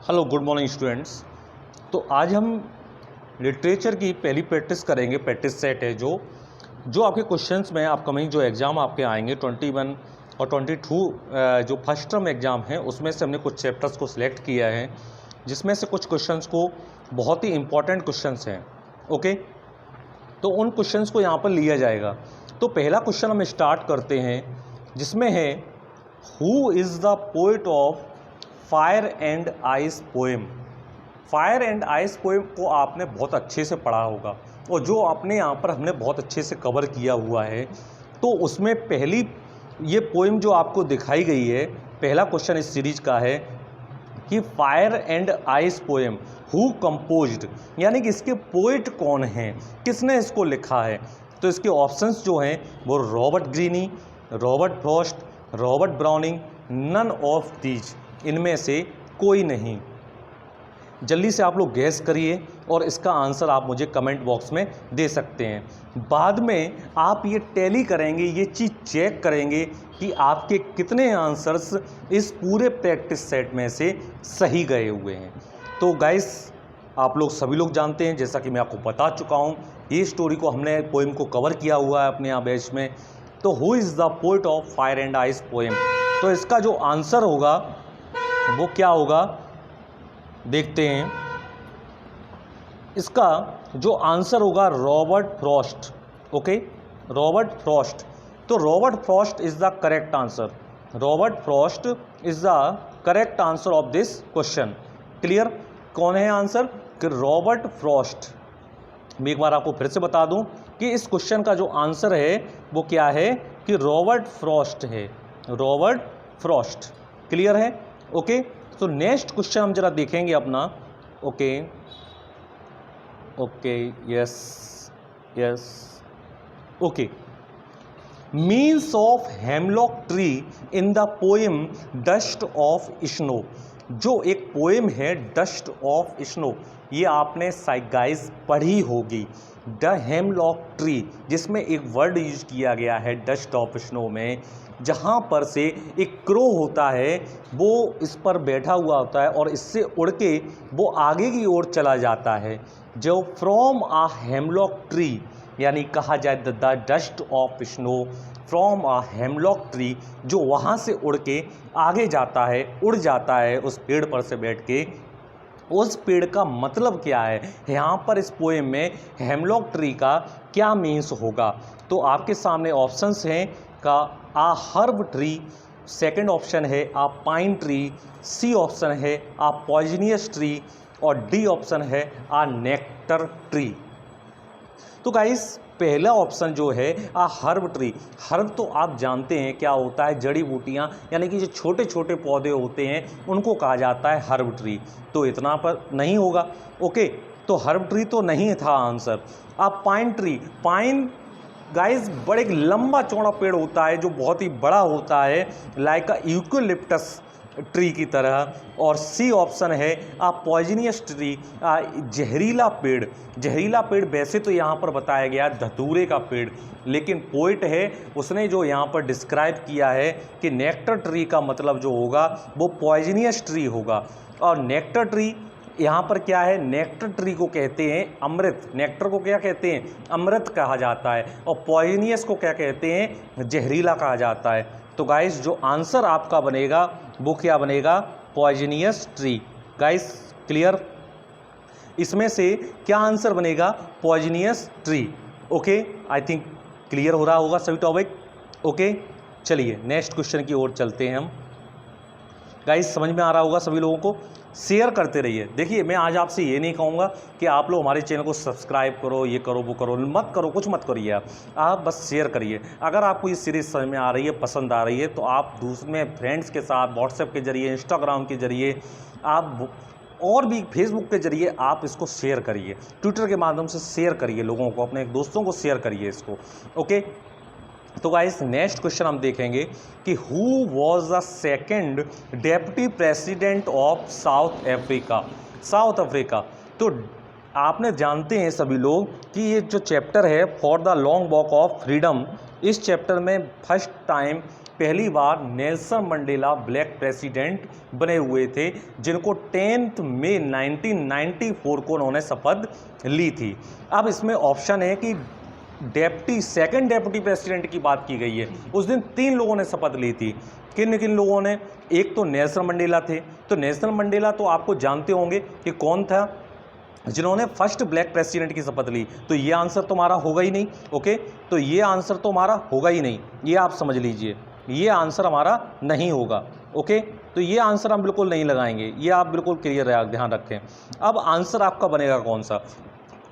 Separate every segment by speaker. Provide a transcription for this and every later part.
Speaker 1: Hello good morning students. तो आज हम लिटरेचर की पहली प्रैक्टिस करेंगे। प्रैक्टिस सेट है जो आपके क्वेश्चंस में अपकमिंग जो एग्ज़ाम आपके आएंगे 21 और 22 जो फर्स्ट टर्म एग्ज़ाम है उसमें से हमने कुछ चैप्टर्स को सिलेक्ट किया है, जिसमें से कुछ क्वेश्चंस को बहुत ही इंपॉर्टेंट क्वेश्चंस हैं। ओके, तो उन क्वेश्चंस को यहाँ पर लिया जाएगा। तो पहला क्वेश्चन हम स्टार्ट करते हैं, जिसमें है who is the poet of fire and ice poem. Fire and ice poem को आपने बहुत अच्छे से पढ़ा होगा और जो आपने यहाँ पर हमने बहुत अच्छे से कवर किया हुआ है। तो उसमें पहली ये पोएम जो आपको दिखाई गई है, पहला क्वेश्चन इस सीरीज का है कि fire and ice poem who composed, यानी कि इसके पोइट कौन हैं, किसने इसको लिखा है। तो इसके ऑप्शंस जो हैं वो Robert Greene, Robert Frost, Robert Browning, none of these, इनमें से कोई नहीं। जल्दी से आप लोग गैस करिए और इसका आंसर आप मुझे कमेंट बॉक्स में दे सकते हैं। बाद में आप ये टैली करेंगे, ये चीज़ चेक करेंगे कि आपके कितने आंसर्स इस पूरे प्रैक्टिस सेट में से सही गए हुए हैं। तो गाइस, आप लोग सभी लोग जानते हैं, जैसा कि मैं आपको बता चुका हूँ, ये स्टोरी को हमने पोएम को कवर किया हुआ है अपने यहाँ बैच में। तो who is the poet of fire and ice poem, तो इसका जो आंसर होगा वो क्या होगा, देखते हैं। इसका जो आंसर होगा Robert Frost. Okay, Robert Frost. तो Robert Frost is the correct answer. Robert Frost is the correct answer of this question. Clear? कौन है आंसर? कि रॉबर्ट फ्रॉस्ट। मैं एक बार आपको फिर से बता दूं कि इस क्वेश्चन का जो आंसर है वो क्या है, कि रॉबर्ट फ्रॉस्ट है। Robert Frost. क्लियर है? ओके, तो नेक्स्ट क्वेश्चन हम जरा देखेंगे अपना। Okay okay, yes yes, okay. Means of hemlock tree in the poem dust of snow. जो एक पोएम है डस्ट ऑफ स्नो, ये आपने गाइस पढ़ी होगी। द हेमलॉक ट्री, जिसमें एक वर्ड यूज किया गया है डस्ट ऑफ स्नो में, जहाँ पर से एक क्रो होता है, वो इस पर बैठा हुआ होता है और इससे उड़ के वो आगे की ओर चला जाता है। जो फ्रॉम आ हेमलॉक ट्री, यानी कहा जाए the dust of snow from a hemlock tree, जो वहाँ से उड़ के आगे जाता है, उड़ जाता है उस पेड़ पर से बैठ के। उस पेड़ का मतलब क्या है यहाँ पर इस पोएम में, हेमलॉक ट्री का क्या मीन्स होगा। तो आपके सामने ऑप्शंस हैं का आ हर्ब ट्री, सेकंड ऑप्शन है आ पाइन ट्री, सी ऑप्शन है आ पॉइजनियस ट्री और डी ऑप्शन है आ नेक्टर ट्री। तो गाइस, पहला ऑप्शन जो है आ हर्ब ट्री। हर्ब तो आप जानते हैं क्या होता है, जड़ी बूटियाँ, यानी कि जो छोटे छोटे पौधे होते हैं उनको कहा जाता है हर्ब ट्री। तो इतना पर नहीं होगा। ओके, तो हर्ब ट्री तो नहीं था आंसर। अब पाइन ट्री, पाइन गाइस बड़े एक लंबा चौड़ा पेड़ होता है जो बहुत ही बड़ा होता है, लाइक अ यूकेलिप्टस ट्री की तरह। और सी ऑप्शन है आ पॉइजनियस ट्री, जहरीला पेड़। जहरीला पेड़ वैसे तो यहाँ पर बताया गया धतूरे का पेड़, लेकिन पोइट है उसने जो यहाँ पर डिस्क्राइब किया है कि नेक्टर ट्री का मतलब जो होगा वो पॉइजनियस ट्री होगा। और नेक्टर ट्री यहाँ पर क्या है, नेक्टर ट्री को कहते हैं अमृत। नेक्टर को क्या कहते हैं? अमृत कहा जाता है। और पॉइजनियस को क्या कहते हैं? जहरीला कहा जाता है। तो गाइस, जो आंसर आपका बनेगा वो क्या बनेगा? Poisonous tree. Guys clear? इसमें से क्या आंसर बनेगा? Poisonous tree. Okay, I think clear हो रहा होगा सभी टॉपिक। ओके, चलिए नेक्स्ट क्वेश्चन की ओर चलते हैं हम। गाइस, समझ में आ रहा होगा सभी लोगों को? शेयर करते रहिए। देखिए, मैं आज आपसे ये नहीं कहूँगा कि आप लोग हमारे चैनल को सब्सक्राइब करो, ये करो, वो करो, मत करो, कुछ मत करिए। आप बस शेयर करिए। अगर आपको ये सीरीज़ समझ में आ रही है, पसंद आ रही है, तो आप दूसरे फ्रेंड्स के साथ व्हाट्सएप के ज़रिए, इंस्टाग्राम के ज़रिए, आप और भी फेसबुक के ज़रिए आप इसको शेयर करिए, ट्विटर के माध्यम से शेयर करिए, लोगों को, अपने दोस्तों को शेयर करिए इसको। ओके, तो गाइस, नेक्स्ट क्वेश्चन हम देखेंगे कि who was the second deputy president of south Africa. South Africa, तो आपने जानते हैं सभी लोग कि ये जो चैप्टर है for the long walk of freedom, इस चैप्टर में फर्स्ट टाइम पहली बार नेल्सन मंडेला ब्लैक प्रेसिडेंट बने हुए थे, जिनको 10 मई 1994 को उन्होंने शपथ ली थी। अब इसमें ऑप्शन है कि सेकंड डेप्यूटी प्रेसिडेंट की बात की गई है। उस दिन 3 लोगों ने शपथ ली थी। किन किन लोगों ने? एक तो नेल्सन मंडेला थे, तो नेल्सन मंडेला तो आपको जानते होंगे कि कौन था जिन्होंने फर्स्ट ब्लैक प्रेसिडेंट की शपथ ली। तो ये आंसर तो हमारा होगा ही नहीं। ओके, तो ये आंसर तो हमारा होगा ही नहीं, ये आप समझ लीजिए, ये आंसर हमारा नहीं होगा। ओके, तो ये आंसर हम बिल्कुल नहीं लगाएंगे, ये आप बिल्कुल क्लियर है, ध्यान रखें। अब आंसर आपका बनेगा कौन सा?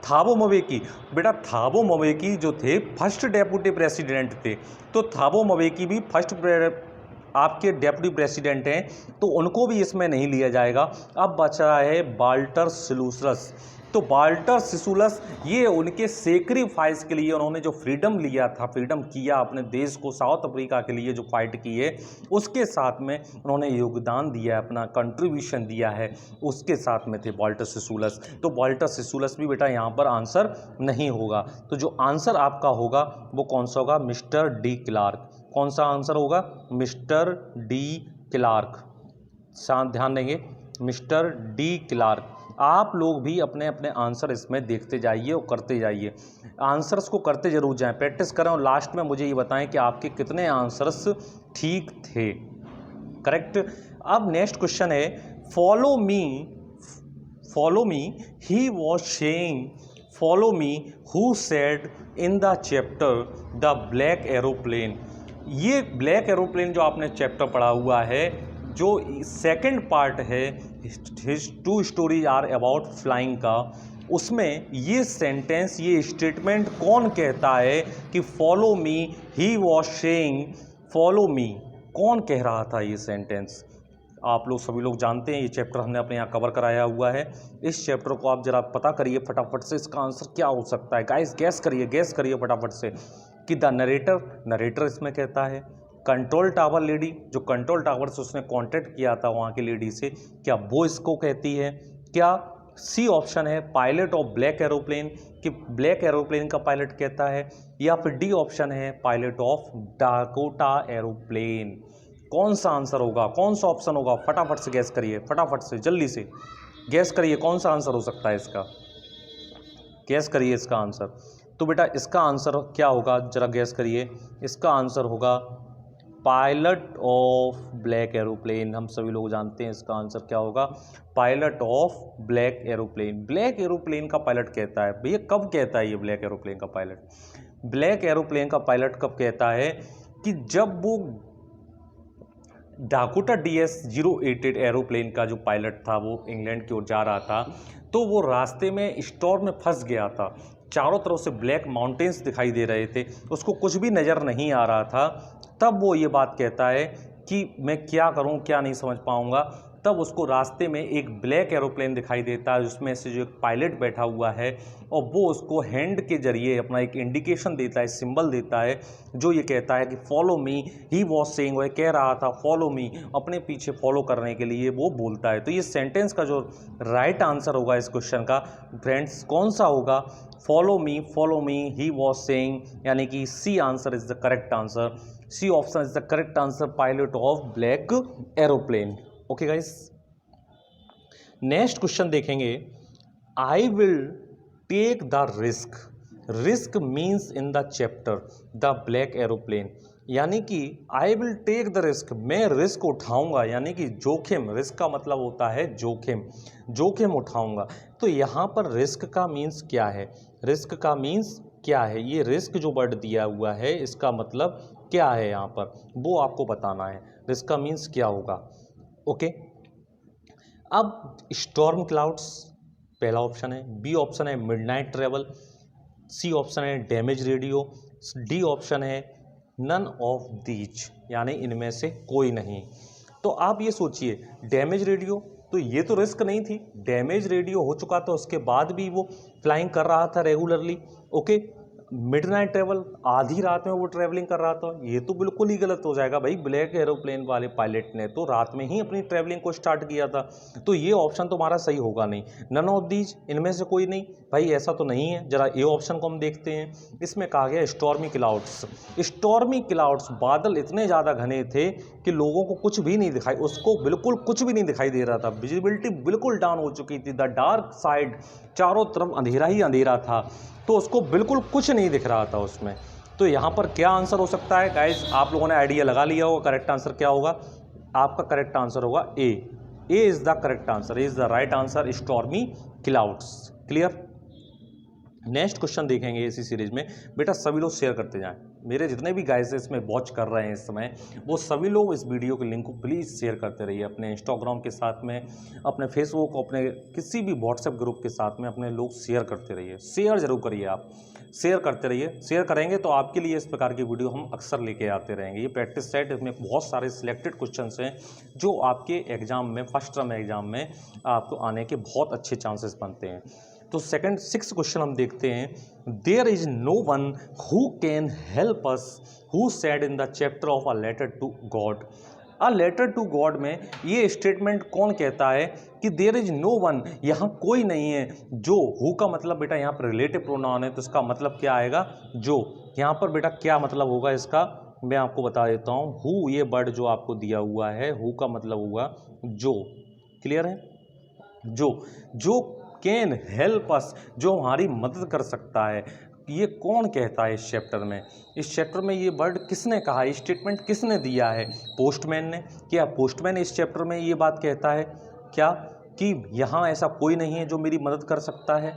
Speaker 1: Thabo Mbeki. बेटा थाबो मबेकी जो थे फर्स्ट डेप्यूटी प्रेसिडेंट थे, तो थाबो मबेकी भी फर्स्ट आपके डेप्यूटी प्रेसिडेंट हैं, तो उनको भी इसमें नहीं लिया जाएगा। अब बचा है वाल्टर सिलूसस। तो वाल्टर सिसुलस ये उनके सेक्रीफाइस के लिए, उन्होंने जो फ्रीडम लिया था, फ्रीडम किया अपने देश को, साउथ अफ्रीका के लिए जो फाइट की है, उसके साथ में उन्होंने योगदान दिया है, अपना कंट्रीब्यूशन दिया है, उसके साथ में थे वाल्टर सिसुलस। तो वाल्टर सिसुलस भी बेटा यहाँ पर आंसर नहीं होगा। तो जो आंसर आपका होगा वो कौन सा होगा? Mister de Clark. कौन सा आंसर होगा? Mister de Clark. शांत ध्यान देंगे, मिस्टर डी क्लार्क। आप लोग भी अपने अपने आंसर इसमें देखते जाइए और करते जाइए, आंसर्स को करते जरूर जाएं, प्रैक्टिस करें और लास्ट में मुझे ये बताएं कि आपके कितने आंसर्स ठीक थे, करेक्ट। अब नेक्स्ट क्वेश्चन है, follow me he was saying follow me who said in the chapter the black aeroplane. ये ब्लैक एरोप्लेन जो आपने चैप्टर पढ़ा हुआ है, जो सेकंड पार्ट है his 2 stories are about flying का, उसमें ये सेंटेंस, ये स्टेटमेंट कौन कहता है कि follow me he was saying follow मी? कौन कह रहा था ये सेंटेंस? आप लोग सभी लोग जानते हैं, ये चैप्टर हमने अपने यहाँ कवर कराया हुआ है। इस चैप्टर को आप जरा पता करिए फटाफट से, इसका आंसर क्या हो सकता है गाइस? गैस करिए फटाफट से कि द नरेटर इसमें कहता है। कंट्रोल टावर लेडी, जो कंट्रोल टावर से उसने कांटेक्ट किया था वहाँ की लेडी से, क्या वो इसको कहती है? क्या सी ऑप्शन है पायलट ऑफ ब्लैक एरोप्लेन, कि ब्लैक एरोप्लेन का पायलट कहता है, या फिर डी ऑप्शन है पायलट ऑफ डाकोटा एरोप्लेन? कौन सा आंसर होगा? कौन सा ऑप्शन होगा? फटाफट से गैस करिए, फटाफट से जल्दी से गैस करिए, कौन सा आंसर हो सकता है इसका? गैस करिए इसका आंसर। तो बेटा इसका आंसर क्या होगा, जरा गैस करिए। इसका आंसर होगा पायलट ऑफ ब्लैक एरोप्लेन। हम सभी लोग जानते हैं इसका आंसर क्या होगा, pilot of black aeroplane. Black aeroplane का पायलट कहता है, भैया कब कहता है ये ब्लैक एरोप्लेन का पायलट? ब्लैक एरोप्लेन का पायलट कब कहता है कि जब वो डाकोटा DS-088 एरोप्लेन का जो पायलट था वो इंग्लैंड की ओर जा रहा था, तो वो रास्ते में स्टॉर्म में फंस गया था। चारों तरफ से ब्लैक माउंटेन्स दिखाई दे रहे थे, उसको कुछ भी नज़र नहीं आ रहा था। तब वो ये बात कहता है कि मैं क्या करूं, क्या नहीं समझ पाऊंगा। तब उसको रास्ते में एक ब्लैक एरोप्लेन दिखाई देता है, जिसमें से जो एक पायलट बैठा हुआ है, और वो उसको हैंड के जरिए अपना एक इंडिकेशन देता है, सिंबल देता है, जो ये कहता है कि follow me he was saying. वह कह रहा था फॉलो मी, अपने पीछे फॉलो करने के लिए वो बोलता है। तो ये सेंटेंस का जो राइट आंसर होगा इस क्वेश्चन का फ्रेंड्स कौन सा होगा? Follow me he was saying, यानी कि C answer is the correct answer. C option is the correct answer, pilot of black aeroplane. Okay guys, next question देखेंगे। I will take the risk. Risk means in the chapter the black aeroplane, यानी कि I will take the risk, मैं risk उठाऊंगा, यानी कि जोखिम। Risk का मतलब होता है जोखिम, जोखिम उठाऊंगा। तो यहाँ पर रिस्क का मीन्स क्या है? रिस्क का मीन्स क्या है? ये रिस्क जो वर्ड दिया हुआ है इसका मतलब क्या है यहाँ पर, वो आपको बताना है। रिस्क का मीन्स क्या होगा? ओके, अब स्टॉर्म क्लाउड्स पहला ऑप्शन है, बी ऑप्शन है मिडनाइट ट्रेवल, सी ऑप्शन है डैमेज रेडियो, डी ऑप्शन है नन ऑफ दीज, यानी इनमें से कोई नहीं। तो आप ये सोचिए, डैमेज रेडियो, तो ये तो रिस्क नहीं थी, डैमेज रेडियो हो चुका था, उसके बाद भी वो फ्लाइंग कर रहा था रेगुलरली। ओके, मिडनाइट ट्रेवल, आधी रात में वो ट्रैवलिंग कर रहा था, ये तो बिल्कुल ही गलत हो जाएगा भाई। ब्लैक एरोप्लेन वाले पायलट ने तो रात में ही अपनी ट्रैवलिंग को स्टार्ट किया था, तो ये ऑप्शन तुम्हारा सही होगा नहीं। नन ऑफ दीज, इनमें से कोई नहीं भाई, ऐसा तो नहीं है। जरा ये ऑप्शन को हम देखते हैं। इसमें कहा गया स्टॉर्मी क्लाउड्स। स्टॉर्मी क्लाउड्स, बादल इतने ज़्यादा घने थे कि लोगों को कुछ भी नहीं दिखाई, उसको बिल्कुल कुछ भी नहीं दिखाई दे रहा था, विजिबिलिटी बिल्कुल डाउन हो चुकी थी। द डार्क साइड, चारों तरफ अंधेरा ही अंधेरा था, तो उसको बिल्कुल कुछ नहीं दिख रहा था उसमें। तो यहाँ पर क्या आंसर हो सकता है गाइस? आप लोगों ने आइडिया लगा लिया होगा करेक्ट आंसर क्या होगा। आपका करेक्ट आंसर होगा A. A is the correct answer, is the right answer, stormy clouds. Clear? Next question देखेंगे इसी सीरीज में। बेटा सभी लोग शेयर करते जाएं, मेरे जितने भी गाइस इसमें वॉच कर रहे हैं इस समय, वो सभी लोग इस वीडियो के लिंक को प्लीज़ शेयर करते रहिए अपने इंस्टाग्राम के साथ में, अपने फेसबुक, अपने किसी भी व्हाट्सएप ग्रुप के साथ में अपने लोग शेयर करते रहिए। शेयर जरूर करिए, आप शेयर करते रहिए। शेयर करेंगे तो आपके लिए इस प्रकार की वीडियो हम अक्सर लेके आते रहेंगे। ये प्रैक्टिस सेट, इसमें बहुत सारे सिलेक्टेड क्वेश्चन हैं जो आपके एग्जाम में, फर्स्ट टर्म एग्जाम में आपको आने के बहुत अच्छे चांसेस बनते हैं। तो सेकंड 6 क्वेश्चन हम देखते हैं। There is no one who can help us who said in the chapter of a letter to God. A letter to God में ये स्टेटमेंट कौन कहता है कि देयर इज नो वन, यहाँ कोई नहीं है। जो, हु का मतलब बेटा यहाँ पर रिलेटिव प्रोनाउन है, तो इसका मतलब क्या आएगा? जो। यहाँ पर बेटा क्या मतलब होगा इसका, मैं आपको बता देता हूँ। हु, ये वर्ड जो आपको दिया हुआ है, हु का मतलब हुआ जो। क्लियर है? जो कैन हेल्प अस, जो हमारी मदद कर सकता है। ये कौन कहता है इस चैप्टर में? इस चैप्टर में ये वर्ड किसने कहा है, स्टेटमेंट किसने दिया है? पोस्टमैन ने। क्या पोस्टमैन इस चैप्टर में ये बात कहता है क्या कि यहाँ ऐसा कोई नहीं है जो मेरी मदद कर सकता है?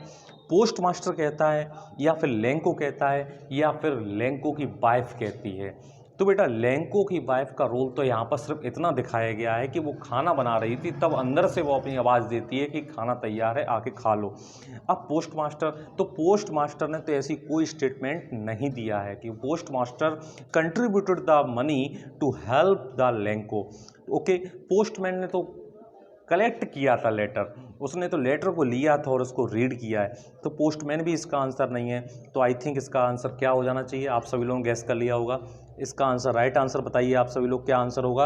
Speaker 1: पोस्ट मास्टर कहता है, या फिर लेंको कहता है, या फिर लेंको की वाइफ कहती है? तो बेटा लेंको की वाइफ का रोल तो यहाँ पर सिर्फ इतना दिखाया गया है कि वो खाना बना रही थी, तब अंदर से वो अपनी आवाज़ देती है कि खाना तैयार है, आके खा लो। अब पोस्ट मास्टर, तो पोस्ट मास्टर ने तो ऐसी कोई स्टेटमेंट नहीं दिया है कि post master contributed the money to help the Lencho. Okay, postman ने तो कलेक्ट किया था लेटर, उसने तो लेटर को लिया था और उसको रीड किया है, तो पोस्टमैन भी इसका आंसर नहीं है। तो आई थिंक इसका आंसर क्या हो जाना चाहिए? आप सभी लोगों ने गैस कर लिया होगा। इसका आंसर, राइट आंसर बताइए आप सभी लोग, क्या आंसर होगा?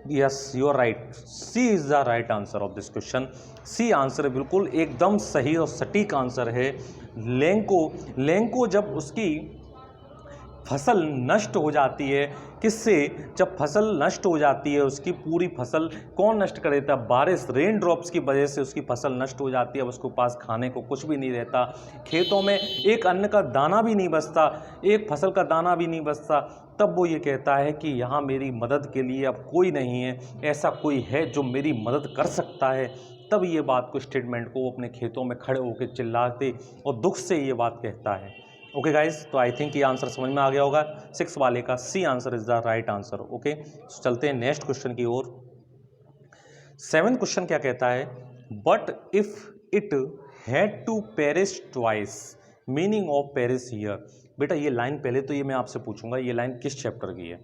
Speaker 1: Yes, you are right, C is the right answer of this question. C answer बिल्कुल एकदम सही और सटीक आंसर है। लेंको जब उसकी फसल नष्ट हो जाती है, किससे? जब फसल नष्ट हो जाती है उसकी पूरी फसल, कौन नष्ट कर देता है? बारिश, रेन ड्रॉप्स की वजह से उसकी फसल नष्ट हो जाती है। अब उसके पास खाने को कुछ भी नहीं रहता, खेतों में एक अन्न का दाना भी नहीं बचता, एक फसल का दाना भी नहीं बचता। तब वो ये कहता है कि यहाँ मेरी मदद के लिए अब कोई नहीं है, ऐसा कोई है जो मेरी मदद कर सकता है। तब ये बात को, स्टेटमेंट को, वो अपने खेतों में खड़े होकर चिल्लाते और दुख से ये बात कहता है। ओके गाइज, तो आई थिंक ये आंसर समझ में आ गया होगा। 6 वाले का C answer is the right answer. Okay, चलते हैं नेक्स्ट क्वेश्चन की ओर। 7th क्वेश्चन क्या कहता है? But if it had to perish twice, meaning of perish here. बेटा ये लाइन पहले तो ये मैं आपसे पूछूंगा, ये लाइन किस चैप्टर की है?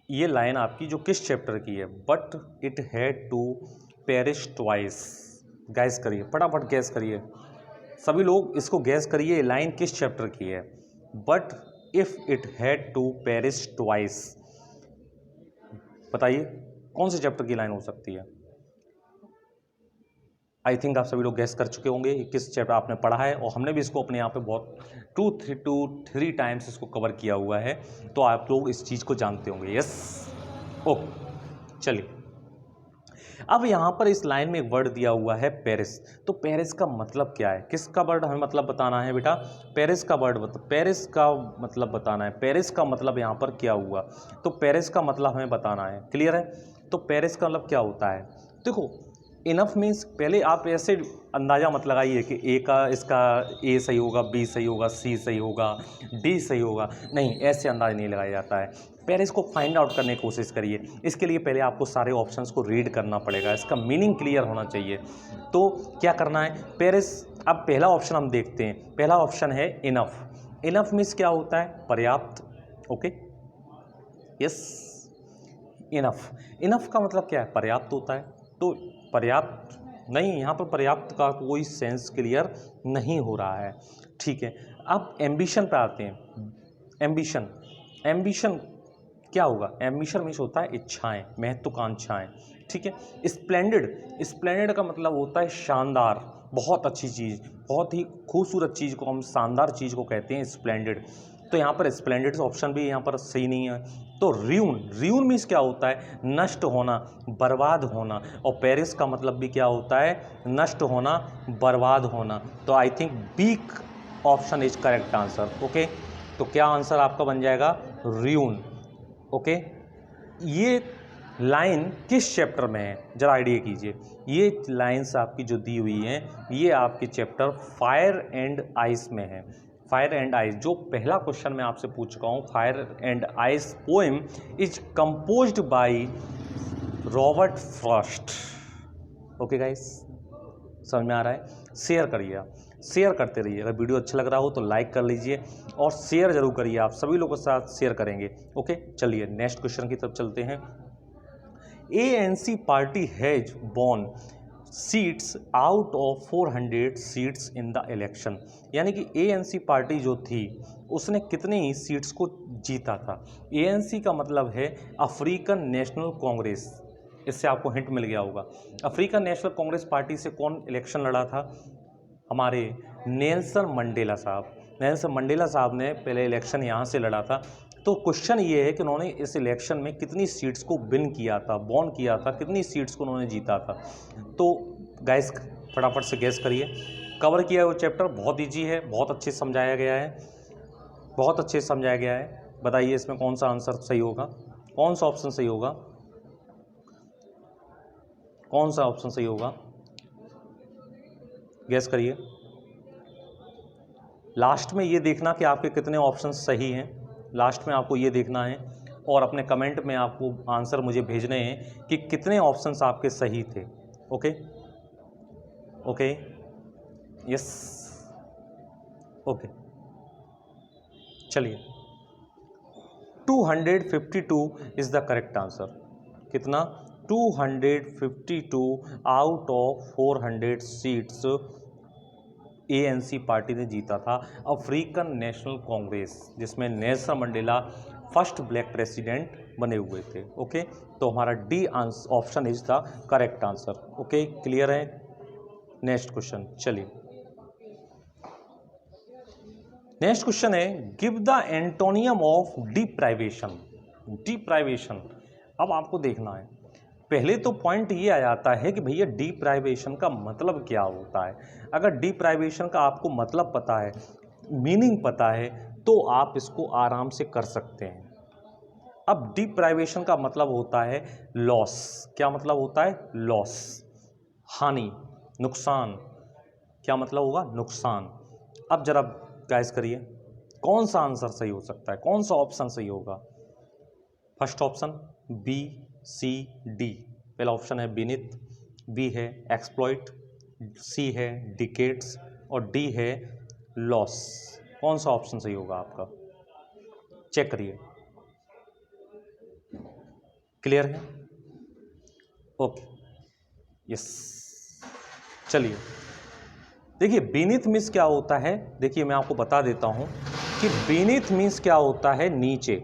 Speaker 1: ये लाइन आपकी जो किस चैप्टर की है? But it had to perish twice. Guess करिए, फटाफट गैस करिए सभी लोग, इसको गैस करिए लाइन किस चैप्टर की है? But if it had to perish twice, बताइए कौन से चैप्टर की लाइन हो सकती है? आई थिंक आप सभी लोग गैस कर चुके होंगे किस चैप्टर आपने पढ़ा है, और हमने भी इसको अपने यहाँ पे बहुत 2-3 टाइम्स इसको कवर किया हुआ है, तो आप लोग इस चीज़ को जानते होंगे। यस, ओके, चलिए अब यहाँ पर इस लाइन में एक वर्ड दिया हुआ है पेरिस। तो पेरिस का मतलब क्या है? किसका वर्ड हमें मतलब बताना है बेटा? पेरिस का वर्ड पेरिस का मतलब बताना है। पेरिस का मतलब यहाँ पर क्या हुआ? तो पेरिस का मतलब हमें बताना है। क्लियर है? तो पेरिस का मतलब क्या होता है? देखो, इनफ मीन्स, पहले आप ऐसे अंदाज़ा मत लगाइए कि ए का, इसका ए सही होगा, बी सही होगा, सी सही होगा, डी सही होगा, नहीं, ऐसे अंदाज नहीं लगाया जाता है। पहले इसको फाइंड आउट करने की कोशिश करिए। इसके लिए पहले आपको सारे ऑप्शंस को रीड करना पड़ेगा, इसका मीनिंग क्लियर होना चाहिए। तो क्या करना है? पेरिस, अब पहला ऑप्शन हम देखते हैं। पहला ऑप्शन है इनफ। इनफ मीन्स क्या होता है? पर्याप्त। Okay, yes, enough. इनफ का मतलब क्या है? पर्याप्त होता है। तो पर्याप्त नहीं, यहाँ पर पर्याप्त का कोई सेंस क्लियर नहीं हो रहा है। ठीक है, अब एम्बिशन पे आते हैं। एम्बिशन, एम्बिशन क्या होगा? एम्बिशन मीन्स होता है इच्छाएं, महत्वाकांक्षाएं, ठीक है। स्प्लेंडेड, स्प्लेंडेड का मतलब होता है शानदार, बहुत अच्छी चीज़, बहुत ही खूबसूरत चीज़ को हम शानदार चीज़ को कहते हैं स्प्लेंडेड। तो यहाँ पर स्प्लेंडेड ऑप्शन भी यहाँ पर सही नहीं है। तो र्यून, र्यून मीन्स क्या होता है? नष्ट होना, बर्बाद होना। और पेरिस का मतलब भी क्या होता है? नष्ट होना, बर्बाद होना। तो I think B option is correct answer. Okay, तो क्या आंसर आपका बन जाएगा? र्यून। ओके, ये लाइन किस चैप्टर में है जरा आइडिया कीजिए। ये लाइंस आपकी जो दी हुई हैं ये आपके चैप्टर फायर एंड आइस में है। फायर एंड आइस, जो पहला क्वेश्चन मैं आपसे पूछ चुका हूँ, fire and ice poem is composed by Robert Frost. Okay guys, समझ में आ रहा है? शेयर करिए, आप शेयर करते रहिए। अगर वीडियो अच्छा लग रहा हो तो लाइक कर लीजिए और शेयर जरूर करिए, आप सभी लोगों के साथ शेयर करेंगे। ओके, चलिए नेक्स्ट क्वेश्चन की तरफ चलते हैं। ANC party has won seats out of 400 seats in the election. यानी कि ANC पार्टी जो थी उसने कितनी ही सीट्स को जीता था? ANC का मतलब है अफ्रीकन नेशनल कांग्रेस। इससे आपको हिंट मिल गया होगा। अफ्रीकन नेशनल कांग्रेस पार्टी से कौन इलेक्शन लड़ा था? हमारे नेल्सन मंडेला साहब। नेल्सन मंडेला साहब ने पहले इलेक्शन यहाँ से लड़ा था। तो क्वेश्चन ये है कि उन्होंने इस इलेक्शन में कितनी सीट्स को विन किया था, वॉन किया था, कितनी सीट्स को उन्होंने जीता था। तो गाइस फटाफट से गैस करिए। कवर किया वो चैप्टर बहुत ईजी है, बहुत अच्छे से समझाया गया है, बहुत अच्छे से समझाया गया है। बताइए इसमें कौन सा आंसर सही होगा, कौन सा ऑप्शन सही होगा, कौन सा ऑप्शन सही होगा? गैस करिए। लास्ट में ये देखना कि आपके कितने ऑप्शन सही हैं, लास्ट में आपको ये देखना है और अपने कमेंट में आपको आंसर मुझे भेजने हैं कि कितने ऑप्शंस आपके सही थे। Okay okay, yes, okay. चलिए 252 इज द करेक्ट आंसर। कितना? 252 out of 400 seats ANC party ने जीता था, अफ्रीकन नेशनल कांग्रेस, जिसमें Nelson Mandela first black president बने हुए थे। ओके, तो हमारा D option is the correct answer. Okay, clear है? नेक्स्ट क्वेश्चन, चलिए नेक्स्ट क्वेश्चन है give the antonym of deprivation. Deprivation, अब आपको देखना है, पहले तो पॉइंट ये आ जाता है कि भैया डिप्राइवेशन का मतलब क्या होता है। अगर डिप्राइवेशन का आपको मतलब पता है, मीनिंग पता है, तो आप इसको आराम से कर सकते हैं। अब डिप्राइवेशन का मतलब होता है लॉस। क्या मतलब होता है? लॉस, हानि, नुकसान। क्या मतलब होगा? नुकसान। अब जरा गाइस करिए, कौन सा आंसर सही हो सकता है, कौन सा ऑप्शन सही होगा? फर्स्ट ऑप्शन बी, सी, डी। पहला ऑप्शन है बीनिथ, बी है एक्सप्लॉइट, सी है डिकेट्स और डी है लॉस। कौन सा ऑप्शन सही होगा आपका? चेक करिए। क्लियर है? Okay, yes. चलिए देखिए, बीनिथ मीन्स क्या होता है, देखिए मैं आपको बता देता हूं कि बीनिथ मीन्स क्या होता है? नीचे।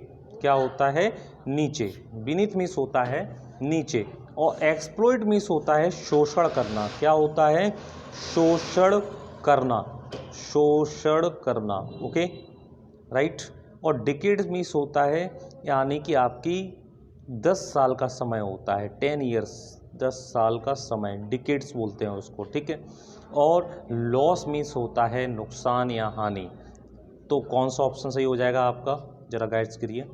Speaker 1: क्या होता है? नीचे। बीनिथ मीन्स होता है नीचे। और एक्सप्लॉइट मीन्स होता है शोषण करना। क्या होता है? शोषण करना, शोषण करना। Okay, right. और डिकेड्स मीन्स होता है यानी कि आपकी 10 साल का समय होता है, 10 ईयर्स, 10 साल का समय, डिकेड्स बोलते हैं उसको, ठीक है। और लॉस मीन्स होता है नुकसान या हानि। तो कौन सा ऑप्शन सही हो जाएगा आपका? जरा गाइड्स करिए।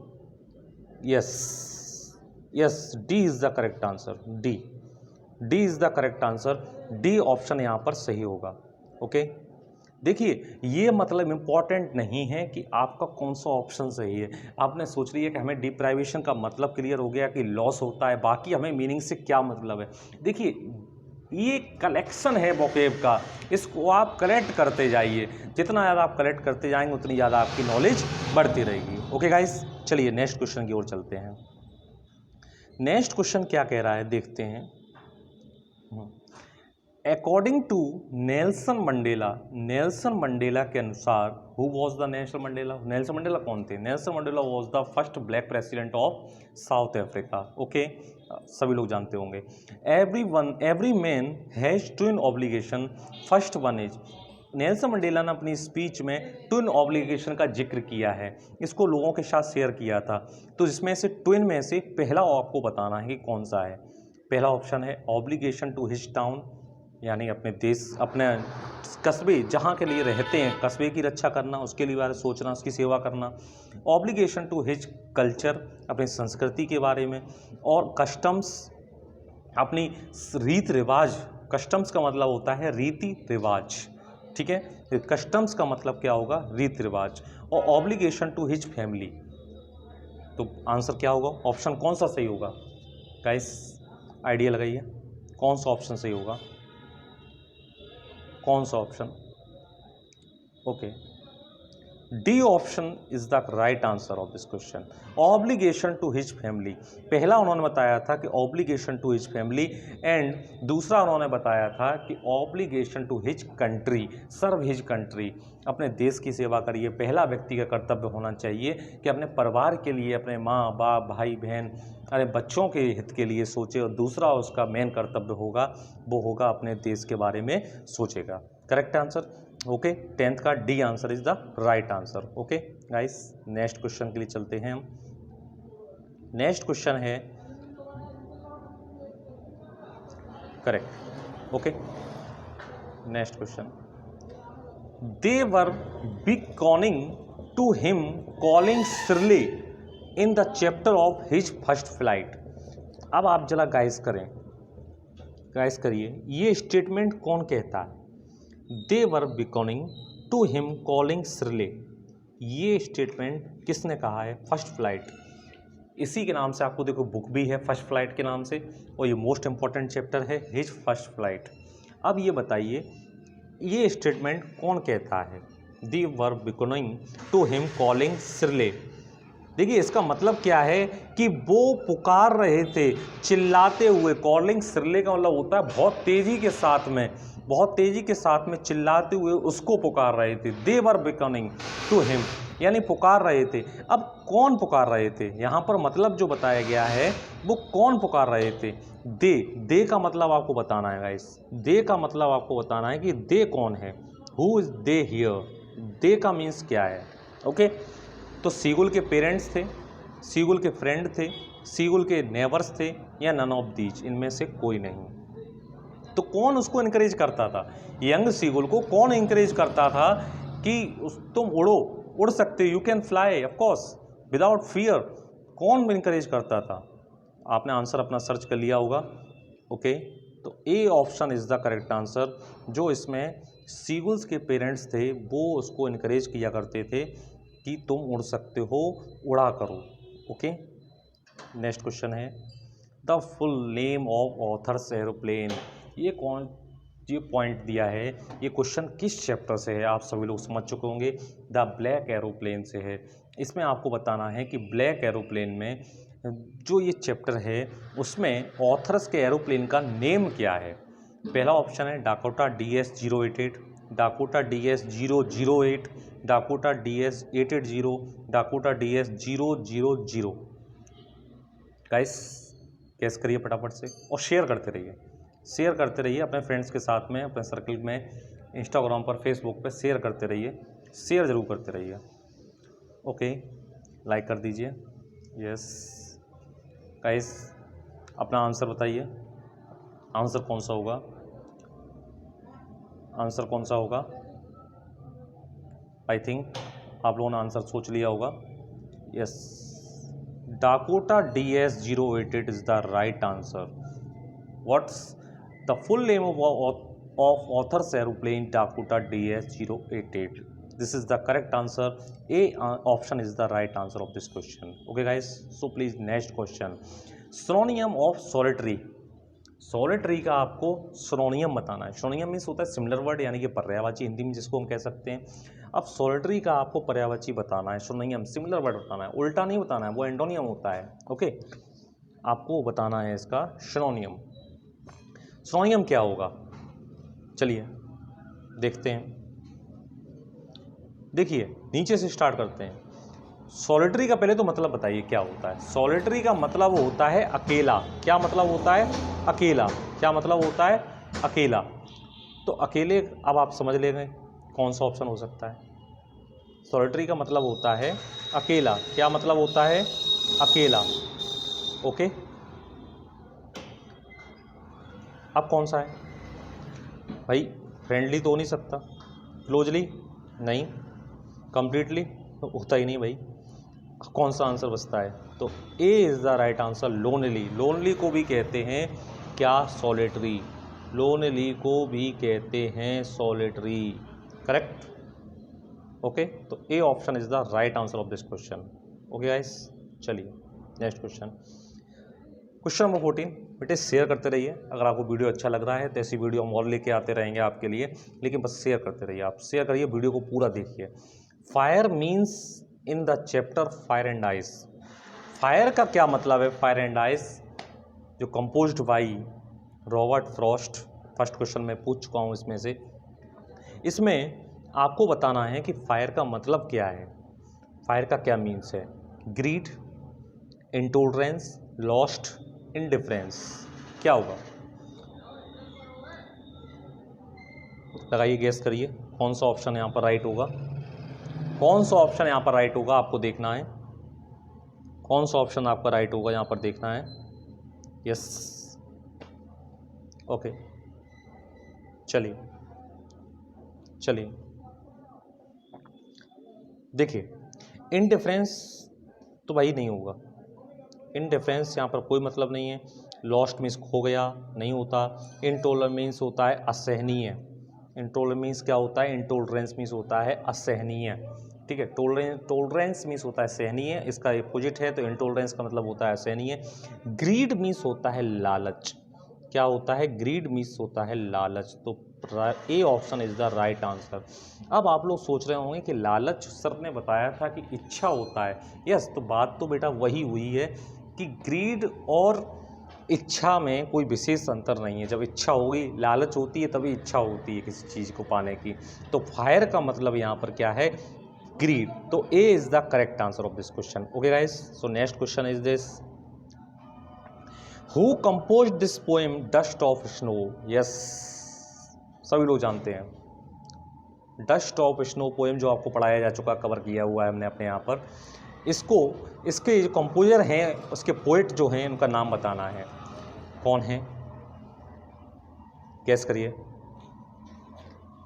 Speaker 1: Yes, yes, D is the correct answer. D, D is the correct answer. D option यहाँ पर सही होगा। ओके, देखिए ये मतलब इम्पॉर्टेंट नहीं है कि आपका कौन सा ऑप्शन सही है। आपने सोच लिया कि हमें डिप्राइवेशन का मतलब क्लियर हो गया कि लॉस होता है, बाकी हमें मीनिंग से क्या मतलब है। देखिए ये कलेक्शन है वोकैब का, इसको आप कलेक्ट करते जाइए। जितना ज़्यादा आप कलेक्ट करते जाएंगे उतनी ज़्यादा आपकी नॉलेज बढ़ती रहेगी। ओके गाइस, चलिए नेक्स्ट क्वेश्चन की ओर चलते हैं। नेक्स्ट क्वेश्चन क्या कह रहा है देखते हैं। अकॉर्डिंग टू नेल्सन मंडेला के अनुसार, who was the Nelson Mandela? Nelson Mandela कौन थे? Nelson Mandela was the first black president of south Africa. Okay, सभी लोग जानते होंगे। Every man has twin obligation, first one is. Nelson Mandela ने अपनी स्पीच में ट्विन ऑब्लिगेशन का जिक्र किया है, इसको लोगों के साथ शेयर किया था। तो इसमें से ट्विन में से पहला आपको बताना है कि कौन सा है। पहला ऑप्शन है ऑब्लिगेशन टू हिज टाउन, यानी अपने देश, अपने कस्बे जहाँ के लिए रहते हैं, कस्बे की रक्षा करना, उसके लिए बारे सोचना, उसकी सेवा करना। ऑब्लिगेशन टू हिज कल्चर, अपनी संस्कृति के बारे में। और कस्टम्स, अपनी रीत रिवाज। कस्टम्स का मतलब होता है रीति रिवाज, ठीक है। कस्टम्स का मतलब क्या होगा? रीति रिवाज। और ऑब्लिगेशन टू हिज फैमिली। तो आंसर क्या होगा? ऑप्शन कौन सा सही होगा गाइस? आइडिया लगाइए, कौन सा ऑप्शन सही होगा? कौन सा option? Okay, D option is the right answer of this question. Obligation to his family, पहला उन्होंने बताया था कि obligation to his family, and दूसरा उन्होंने बताया था कि obligation to his country, serve his country, अपने देश की सेवा करिए। पहला व्यक्ति का कर्तव्य होना चाहिए कि अपने परिवार के लिए, अपने माँ बाप, भाई बहन, अरे बच्चों के हित के लिए सोचे। और दूसरा उसका मेन कर्तव्य होगा, वो होगा अपने देश के बारे में सोचेगा। Correct answer. ओके, 10th का D answer is the right answer. Okay guys, next question के लिए चलते हैं हम। नेक्स्ट क्वेश्चन है correct. Okay, next question, they were beckoning to him calling सिरले in the chapter of his first flight. अब आप जरा गाइस करिए, ये स्टेटमेंट कौन कहता है? दे were beckoning to him calling सिरले, ये स्टेटमेंट किसने कहा है? First flight. इसी के नाम से आपको देखो बुक भी है फर्स्ट फ्लाइट के नाम से, और ये मोस्ट इंपॉर्टेंट चैप्टर है हिज फर्स्ट फ्लाइट। अब ये बताइए, ये स्टेटमेंट कौन कहता है? दे were beckoning to him calling सिरले। देखिए इसका मतलब क्या है कि वो पुकार रहे थे चिल्लाते हुए। कॉलिंग सिरले का मतलब होता है बहुत तेजी के साथ में, बहुत तेजी के साथ में चिल्लाते हुए उसको पुकार रहे थे। दे वर beckoning टू हिम, यानी पुकार रहे थे। अब कौन पुकार रहे थे? यहाँ पर मतलब जो बताया गया है वो कौन पुकार रहे थे? दे का मतलब आपको बताना है गाइस। दे का मतलब आपको बताना है कि दे कौन है। Who is they here? They का मीन्स क्या है? ओके, तो सीगुल के पेरेंट्स थे, सीगुल के फ्रेंड थे, सीगुल के नेबर्स थे, या नन ऑफ दीज, इनमें से कोई नहीं। तो कौन उसको इनकरेज करता था? यंग सीगुल को कौन इनकरेज करता था कि तुम उड़ो, उड़ सकते, you can fly of course without fear. कौन इनकरेज करता था? आपने आंसर अपना सर्च कर लिया होगा। ओके, तो A option is the correct answer. जो इसमें सीगुल्स के पेरेंट्स थे वो उसको इनकरेज किया करते थे कि तुम उड़ सकते हो, उड़ा करो। ओके, नेक्स्ट क्वेश्चन है the full name of authors aeroplane. ये पॉइंट दिया है, ये क्वेश्चन किस चैप्टर से है? आप सभी लोग समझ चुके होंगे, द ब्लैक एरोप्लेन से है। इसमें आपको बताना है कि ब्लैक एरोप्लेन में जो ये चैप्टर है उसमें ऑथर्स के एरोप्लेन का नेम क्या है? पहला ऑप्शन है Dakota DS-088, Dakota DS-008, Dakota DS-880, Dakota DS-000। Guys guess करिए फटाफट से और शेयर करते रहिए अपने फ्रेंड्स के साथ में, अपने सर्कल में, इंस्टाग्राम पर, फेसबुक पर शेयर करते रहिए, शेयर ज़रूर करते रहिए। ओके, लाइक कर दीजिए। यस गाइस, अपना आंसर बताइए, आंसर कौन सा होगा? आंसर कौन सा होगा? आई थिंक आप लोगों ने आंसर सोच लिया होगा। Yes, Dakota DS-088 is the right answer. What's the full name of authors aeroplane Dakota DS-088? This is the correct answer. A option is the right answer of this question. Okay guys, so please next question. Synonym of solitary. Solitary का आपको synonym बताना है। Synonym means होता है similar word, यानी कि पर्यायवाची हिंदी में जिसको हम कह सकते हैं। अब solitary का आपको पर्यायवाची बताना है, synonym सिमिलर वर्ड बताना है, उल्टा नहीं बताना है, वो एंटोनियम होता है। ओके, आपको बताना है इसका synonym। Synonym क्या होगा? चलिए देखते हैं। देखिए नीचे से स्टार्ट करते हैं। सॉलिटरी का पहले तो मतलब बताइए क्या होता है। सॉलिटरी का मतलब होता है अकेला। क्या मतलब होता है? अकेला। क्या मतलब होता है? अकेला। तो अकेले अब आप समझ लेंगे कौन सा ऑप्शन हो सकता है। सॉलिटरी का मतलब होता है अकेला। क्या मतलब होता है? अकेला। ओके, अब कौन सा है भाई? फ्रेंडली तो हो नहीं सकता, क्लोजली नहीं, कंप्लीटली तो होता ही नहीं भाई। कौन सा आंसर बचता है? तो A is the right answer, lonely. Lonely को भी कहते हैं क्या? सॉलिटरी। लोनली को भी कहते हैं सॉलिटरी। करेक्ट। ओके, तो A option is the right answer of this question. Okay guys, चलिए नेक्स्ट क्वेश्चन। Question number 14। बेटे शेयर करते रहिए, अगर आपको वीडियो अच्छा लग रहा है तो ऐसी वीडियो हम और लेके आते रहेंगे आपके लिए, लेकिन बस शेयर करते रहिए। आप शेयर करिए, वीडियो को पूरा देखिए। Fire means in the chapter fire and ice. Fire का क्या मतलब है? फायर एंड आइस जो composed by Robert Frost, first question में पूछ चुका हूँ इसमें से। इसमें आपको बताना है कि फायर का मतलब क्या है, फायर का क्या मीन्स है। ग्रीड, इंटॉलरेंस, लॉस्ट, इंडिफरेंस, क्या होगा? लगाइए, गेस करिए कौन सा ऑप्शन यहाँ पर राइट होगा। कौन सा ऑप्शन यहाँ पर राइट होगा आपको देखना है। कौन सा ऑप्शन आपका राइट होगा यहाँ पर देखना है। यस, ओके, चलिए चलिए देखिए, इनडिफरेंस तो भाई नहीं होगा। इनडिफरेंस यहाँ पर कोई मतलब नहीं है। लॉस्ट मीन्स खो गया, नहीं होता। इंटॉलरेंस मीन्स होता है असहनीय। इंटॉलरेंस मीन्स क्या होता है? इंटॉलरेंस मीन्स होता है असहनीय। ठीक है, टॉलरेंस मीन्स होता है सहनीय, इसका अपोजिट है, तो इंटॉलरेंस का मतलब होता है असहनीय। ग्रीड मीन्स होता है लालच। क्या होता है? ग्रीड मीन्स होता है लालच। तो A option is the right answer. अब आप लोग सोच रहे होंगे कि लालच सर ने बताया था कि इच्छा होता है। यस, तो बात तो बेटा वही हुई है कि ग्रीड और इच्छा में कोई विशेष अंतर नहीं है। जब इच्छा होगी, लालच होती है, तभी इच्छा होती है किसी चीज़ को पाने की। तो फायर का मतलब यहाँ पर क्या है? ग्रीड। तो A is the correct answer of this question. Okay guys, so next question is this, who compose this poem dust of snow. Yes, सभी लोग जानते हैं डस्ट ऑफ स्नो पोएम, जो आपको पढ़ाया जा चुका, कवर किया हुआ है हमने अपने यहाँ पर। इसको, इसके जो कंपोजर हैं, उसके पोएट जो हैं, उनका नाम बताना है। कौन है? गेस करिए।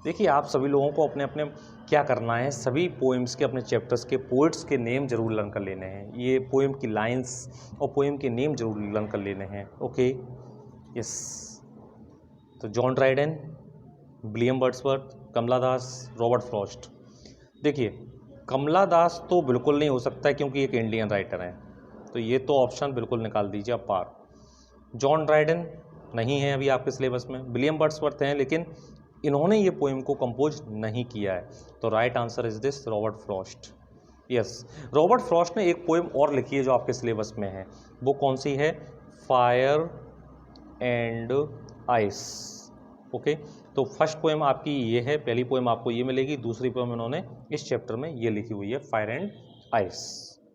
Speaker 1: देखिए, आप सभी लोगों को अपने अपने क्या करना है, सभी पोएम्स के, अपने चैप्टर्स के पोएट्स के नेम जरूर लर्न कर लेने हैं। ये पोएम की लाइंस और पोएम के नेम जरूर लर्न कर लेने हैं। Okay, yes. तो जॉन ड्राइडेन, विलियम वर्ड्सवर्थ, कमला दास, रॉबर्ट फ्रॉस्ट। देखिए, कमला दास तो बिल्कुल नहीं हो सकता है क्योंकि एक इंडियन राइटर है, तो ये तो ऑप्शन बिल्कुल निकाल दीजिए आप पार। जॉन ड्राइडेन नहीं है अभी आपके सिलेबस में। विलियम वर्ड्सवर्थ हैं, लेकिन इन्होंने ये पोएम को कंपोज नहीं किया है। तो right answer is this Robert Frost. Yes, Robert Frost ने एक पोएम और लिखी है जो आपके सिलेबस में है। वो कौन सी है? Fire and ice. ओके, तो फर्स्ट पोएम आपकी ये है, पहली पोएम आपको ये मिलेगी। दूसरी पोएम इन्होंने इस चैप्टर में ये लिखी हुई है, फायर एंड आइस।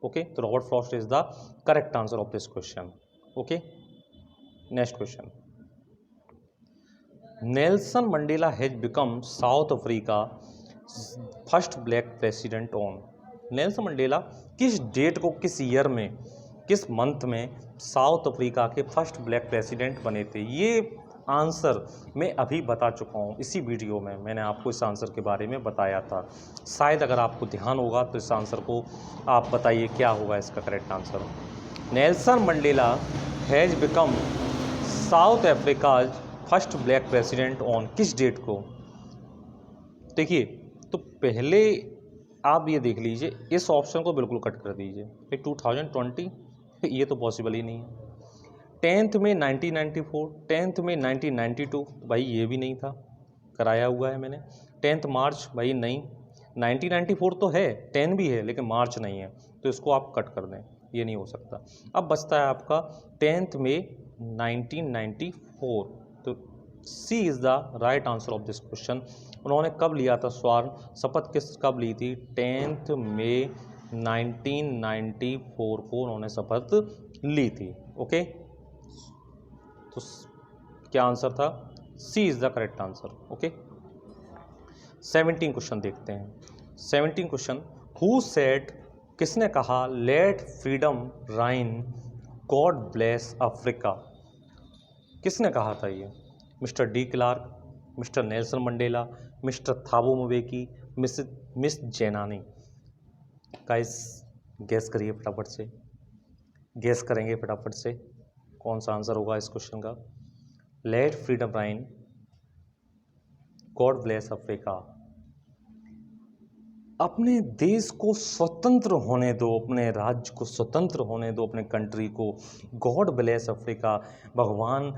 Speaker 1: ओके, तो Robert Frost is the correct answer of this question. Okay, next question. Nelson Mandela has become south Africa first black president on. Nelson Mandela किस डेट को, किस ईयर में, किस मंथ में south Africa के first black president बने थे? ये आंसर मैं अभी बता चुका हूँ, इसी वीडियो में मैंने आपको इस आंसर के बारे में बताया था। शायद अगर आपको ध्यान होगा तो इस आंसर को आप बताइए क्या होगा इसका correct answer. Nelson Mandela has become south Africa's first black president on, किस डेट को? देखिए, तो पहले आप ये देख लीजिए, इस ऑप्शन को बिल्कुल कट कर दीजिए। 2020 ये तो पॉसिबल ही नहीं है। 10th में 1994, 10th में 1992, भाई ये भी नहीं था, कराया हुआ है मैंने। 10th मार्च, भाई नहीं। 1994 तो है, 10 भी है, लेकिन मार्च नहीं है, तो इसको आप कट कर दें, ये नहीं हो सकता। अब बचता है आपका 10th में 1994, तो C is the right answer of this question. उन्होंने कब लिया था स्वर्ण शपथ, कब ली थी? 10 मई 1994 को उन्होंने शपथ ली थी। ओके, तो क्या आंसर था? C is the correct answer. Okay, 17 question देखते हैं। 17 क्वेश्चन, हु सेड, किसने कहा, let freedom reign, God bless Africa? किसने कहा था ये? Mister de Klerk, mister Nelson Mandela, mister Thabo Mbeki, miss Jenani? Guys guess करिए फटाफट से, गैस करेंगे फटाफट से कौन सा आंसर होगा इस क्वेश्चन का। Late freedom reign, God bless Africa. अपने देश को स्वतंत्र होने दो, अपने राज्य को स्वतंत्र होने दो, अपने कंट्री को। गॉड ब्लेस अफ्रीका, भगवान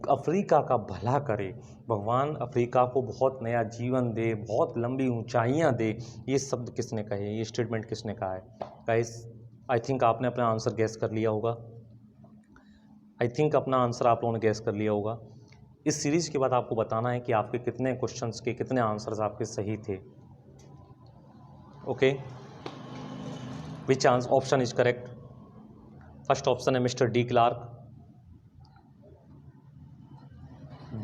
Speaker 1: अफ्रीका का भला करे, भगवान अफ्रीका को बहुत नया जीवन दे, बहुत लंबी ऊंचाइयां दे। ये शब्द किसने कहे, ये स्टेटमेंट किसने कहा है? गाइस आई थिंक आपने अपना आंसर गैस कर लिया होगा। आई थिंक अपना आंसर आप लोगों ने गैस कर लिया होगा। इस सीरीज के बाद आपको बताना है कि आपके कितने क्वेश्चंस के कितने आंसर्स आपके सही थे। Okay, which option is correct? First option है mister de Klerk,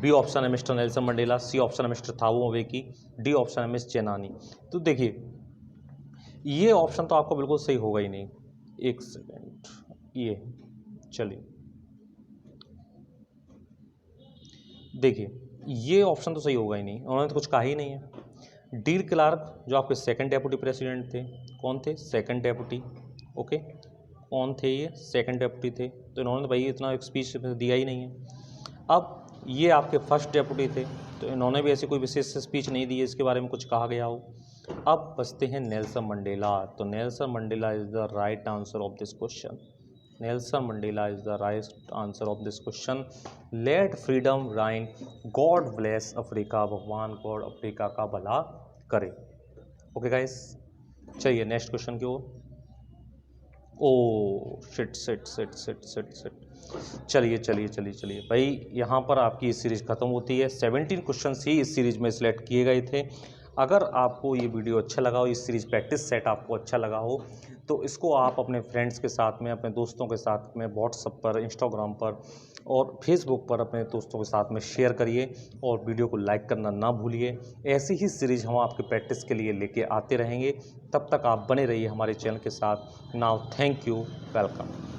Speaker 1: B option है mister Nelson Mandela, C option है mister Thabo Mbeki, D option है मिस जेनानी। तो देखिए ये ऑप्शन तो आपको बिल्कुल सही होगा ही नहीं। एक सेकेंड, ये चलिए देखिए ये ऑप्शन तो सही होगा ही नहीं, उन्होंने तो कुछ कहा ही नहीं है। डी क्लार्क जो आपके सेकंड डेप्यूटी प्रेसिडेंट थे, कौन थे? Second deputy. ओके, कौन थे ये? सेकंड डेप्यूटी थे, तो इन्होंने तो भाई इतना एक स्पीच दिया ही नहीं है। अब ये आपके फर्स्ट डेप्यूटी थे, तो इन्होंने भी ऐसी कोई विशेष स्पीच नहीं दी है इसके बारे में कुछ कहा गया हो। अब बचते हैं नेल्सन मंडेला, तो Nelson Mandela is the right answer of this question. Nelson Mandela is the right answer of this question. Let freedom reign, God bless Africa, भगवान गॉड अफ्रीका का भला करे। ओके गाइस, चलिए नेक्स्ट क्वेश्चन की ओर। Oh shit shit shit shit shit shit, चलिए चलिए चलिए चलिए भाई, यहाँ पर आपकी इस सीरीज़ ख़त्म होती है। 17 क्वेश्चन ही इस सीरीज़ में सिलेक्ट किए गए थे। अगर आपको ये वीडियो अच्छा लगा हो, इस सीरीज़ प्रैक्टिस सेट आपको अच्छा लगा हो, तो इसको आप अपने फ्रेंड्स के साथ में, अपने दोस्तों के साथ में, व्हाट्सएप पर, इंस्टाग्राम पर और फेसबुक पर अपने दोस्तों के साथ में शेयर करिए और वीडियो को लाइक करना ना भूलिए। ऐसी ही सीरीज़ हम आपके प्रैक्टिस के लिए लेके आते रहेंगे। तब तक आप बने रहिए हमारे चैनल के साथ। Now thank you, welcome.